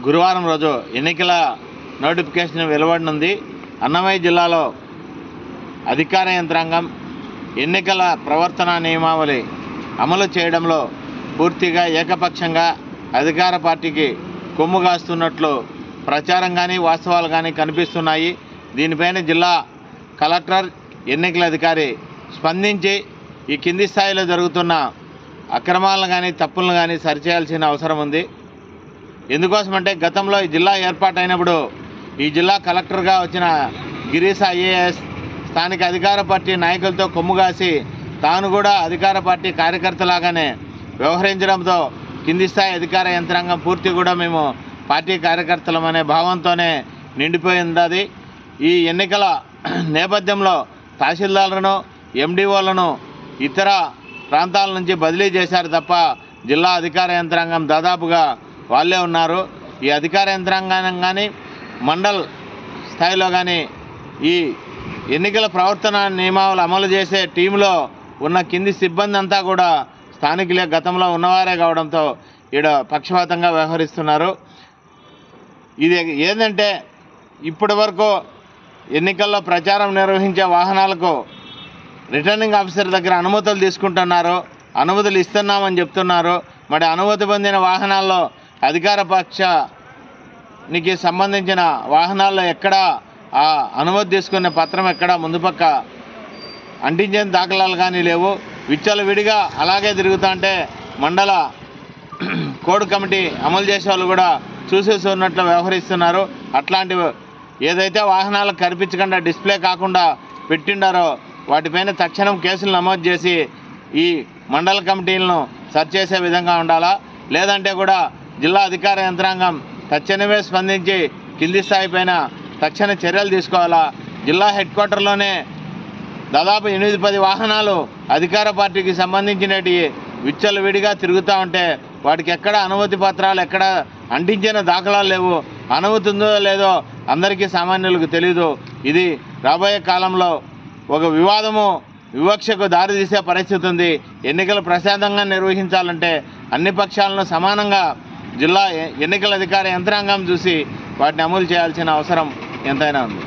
గురువారం రోజు ఎన్నికల నోటిఫికేషన్ వెలువడనుంది. అన్నమయ్య జిల్లాలో అధికార యంత్రాంగం ఎన్నికల ప్రవర్తన నియమావళి అమలు చేయడంలో పూర్తిగా ఏకపక్షంగా అధికార పార్టీకి కొమ్ము కాస్తున్నట్లు ప్రచారం కానీ వాస్తవాలు కానీ కనిపిస్తున్నాయి. దీనిపైన జిల్లా కలెక్టర్ ఎన్నికల అధికారి స్పందించి ఈ కింది స్థాయిలో జరుగుతున్న అక్రమాలను కానీ తప్పులను కానీ సరిచేయాల్సిన అవసరం ఉంది. ఎందుకోసమంటే గతంలో ఈ జిల్లా ఏర్పాటైనప్పుడు ఈ జిల్లా కలెక్టర్గా వచ్చిన గిరీష్ ఐఏఎస్ స్థానిక అధికార పార్టీ నాయకులతో కొమ్ముగాసి తాను కూడా అధికార పార్టీ కార్యకర్తలాగానే వ్యవహరించడంతో కింది స్థాయి అధికార యంత్రాంగం పూర్తి కూడా మేము పార్టీ కార్యకర్తలం అనే భావంతోనే నిండిపోయింది. ఈ ఎన్నికల నేపథ్యంలో తహసీల్దార్లను ఎండిఓలను ఇతర ప్రాంతాల నుంచి బదిలీ చేశారు తప్ప జిల్లా అధికార యంత్రాంగం దాదాపుగా వాళ్ళే ఉన్నారు. ఈ అధికార యంత్రాంగం కానీ మండల్ స్థాయిలో కానీ ఈ ఎన్నికల ప్రవర్తన నియమావళి అమలు చేసే టీంలో ఉన్న కింది సిబ్బంది అంతా కూడా స్థానికులే గతంలో ఉన్నవారే కావడంతో ఈడ పక్షపాతంగా వ్యవహరిస్తున్నారు. ఇది ఏంటంటే ఇప్పటి వరకు ఎన్నికల్లో ప్రచారం నిర్వహించే వాహనాలకు రిటర్నింగ్ ఆఫీసర్ దగ్గర అనుమతులు తీసుకుంటున్నారు, అనుమతులు ఇస్తున్నామని చెప్తున్నారు. మరి అనుమతి పొందిన వాహనాల్లో అధికార పక్షానికి సంబంధించిన వాహనాల్లో ఎక్కడా ఆ అనుమతి తీసుకునే పత్రం ఎక్కడా ముందు పక్క అంటించిన దాఖలాలు కానీ లేవు. విచ్చలవిడిగా అలాగే తిరుగుతుంటే మండల కోడ్ కమిటీ అమలు చేసే వాళ్ళు కూడా చూసేస్తున్నట్లు వ్యవహరిస్తున్నారు. అట్లాంటి ఏదైతే వాహనాలకు కనిపించకుండా డిస్ప్లే కాకుండా పెట్టిండారో వాటిపైన తక్షణం కేసులు నమోదు చేసి ఈ మండల కమిటీలను సర్చ్ చేసే విధంగా ఉండాలా. లేదంటే కూడా జిల్లా అధికార యంత్రాంగం తక్షణమే స్పందించి కింది స్థాయి పైన తక్షణ చర్యలు తీసుకోవాలా. జిల్లా హెడ్ క్వార్టర్లోనే దాదాపు 8-10 వాహనాలు అధికార పార్టీకి సంబంధించినవి విచ్చలవిడిగా తిరుగుతూ ఉంటే వాటికి ఎక్కడ అనుమతి పత్రాలు ఎక్కడ అంటించిన దాఖలాలు లేవు. అనుమతి ఉందో లేదో అందరికీ సామాన్యులకు తెలీదు. ఇది రాబోయే కాలంలో ఒక వివక్షకు దారితీసే పరిస్థితి ఉంది. ఎన్నికలు ప్రశాంతంగా నిర్వహించాలంటే అన్ని పక్షాలను సమానంగా జిల్లా ఎన్నికల అధికార యంత్రాంగం చూసి వాటిని అమలు చేయాల్సిన అవసరం ఎంతైనా ఉంది.